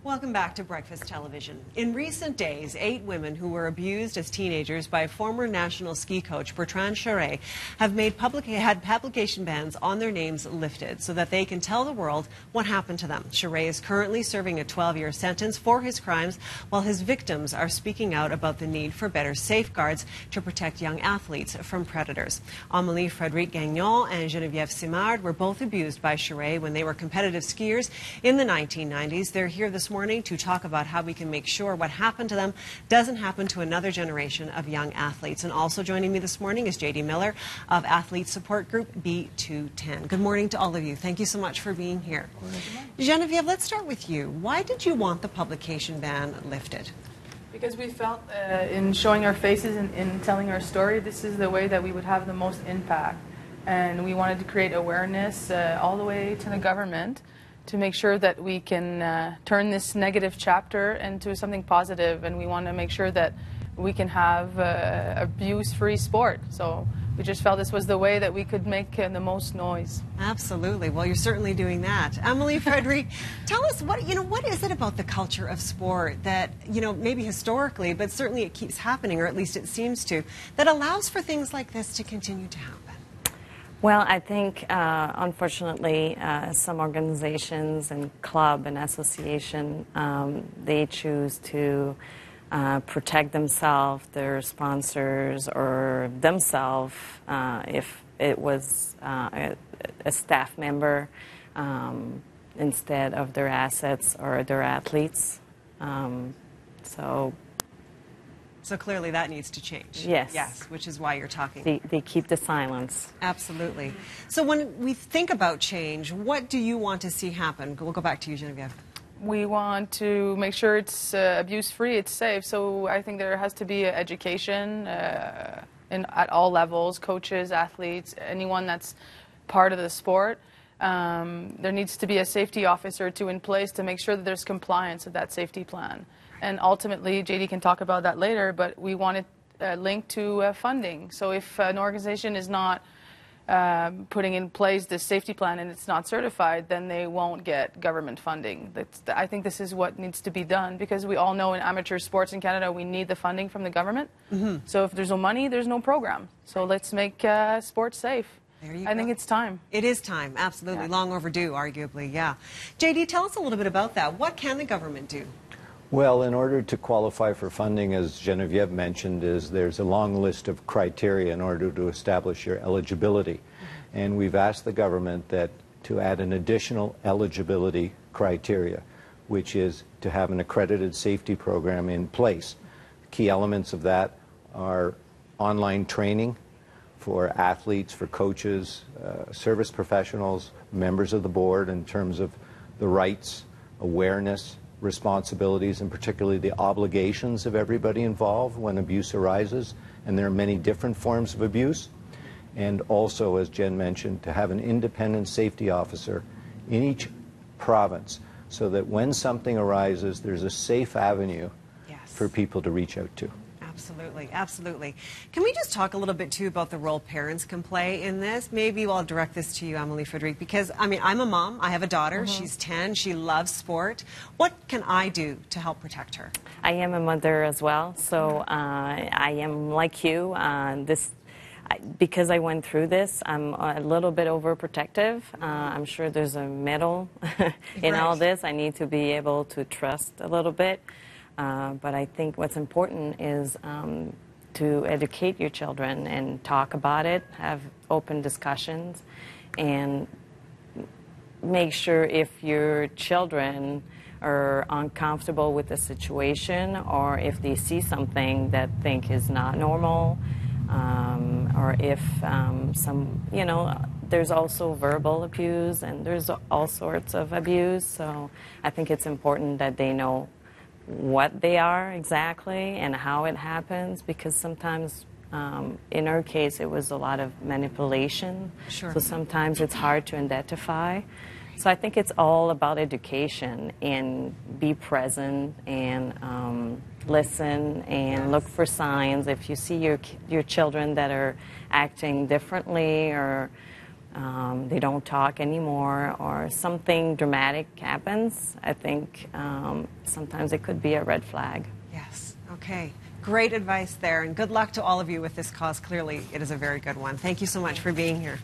Welcome back to Breakfast Television. In recent days, 8 women who were abused as teenagers by former national ski coach Bertrand Charest have had publication bans on their names lifted so that they can tell the world what happened to them. Charest is currently serving a 12-year sentence for his crimes, while his victims are speaking out about the need for better safeguards to protect young athletes from predators. Amélie Frédéric Gagnon and Geneviève Simard were both abused by Charest when they were competitive skiers in the 1990s. They're here this morning to talk about how we can make sure what happened to them doesn't happen to another generation of young athletes. And also joining me this morning is J.D. Miller of Athlete Support Group B210. Good morning to all of you. Thank you so much for being here. Geneviève, let's start with you. Why did you want the publication ban lifted? Because we felt in showing our faces and in telling our story, this is the way that we would have the most impact. And we wanted to create awareness all the way to the government to make sure that we can turn this negative chapter into something positive, and we want to make sure that we can have abuse-free sport. So we just felt this was the way that we could make the most noise. Absolutely. Well, you're certainly doing that. Amélie Frédéric, tell us what is it about the culture of sport that, maybe historically, but certainly it keeps happening, or at least it seems to, that allows for things like this to continue to happen? Well, I think, unfortunately, some organizations and club and association, they choose to protect themselves, their sponsors, or themselves if it was a staff member instead of their assets or their athletes. So clearly that needs to change. Yes. Yes, which is why you're talking. They keep the silence. Absolutely. So when we think about change, what do you want to see happen? We'll go back to you, Geneviève. We want to make sure it's abuse-free, it's safe. So I think there has to be education at all levels, coaches, athletes, anyone that's part of the sport. There needs to be a safety officer in place to make sure that there's compliance of that safety plan. And ultimately, JD can talk about that later, but we want it linked to funding. So if an organization is not putting in place this safety plan and it's not certified, then they won't get government funding. I think this is what needs to be done, because we all know in amateur sports in Canada we need the funding from the government. Mm-hmm. So if there's no money, there's no program. So let's make sports safe. I think it's time. It is time, absolutely. Yeah. Long overdue, arguably, yeah. JD, tell us a little bit about that. What can the government do? Well, in order to qualify for funding, as Geneviève mentioned, there's a long list of criteria in order to establish your eligibility. Mm-hmm. And we've asked the government to add an additional eligibility criteria, which is to have an accredited safety program in place. Key elements of that are online training for athletes, for coaches, service professionals, members of the board, in terms of the rights, awareness, responsibilities, and particularly the obligations of everybody involved when abuse arises. And there are many different forms of abuse. And also, as Jen mentioned, to have an independent safety officer in each province so that when something arises, there's a safe avenue for people to reach out to. Absolutely, absolutely. Can we just talk a little bit, too, about the role parents can play in this? Maybe I'll direct this to you, Amélie Frédéric, because, I'm a mom. I have a daughter. Mm-hmm. She's 10. She loves sport. What can I do to help protect her? I am a mother as well, so I am like you. Because I went through this, I'm a little bit overprotective. I'm sure there's a middle in all this. I need to be able to trust a little bit. But I think what's important is to educate your children and talk about it, have open discussions, and make sure if your children are uncomfortable with the situation, or if they see something that think is not normal, or if there's also verbal abuse and there's all sorts of abuse. So I think it's important that they know what they are exactly and how it happens, because sometimes in our case it was a lot of manipulation. Sure. So sometimes it's hard to identify. So I think it's all about education and be present and listen and look for signs. If you see your children that are acting differently or they don't talk anymore, or something dramatic happens, I think sometimes it could be a red flag. Yes. Okay. Great advice there, and good luck to all of you with this cause. Clearly, it is a very good one. Thank you so much for being here.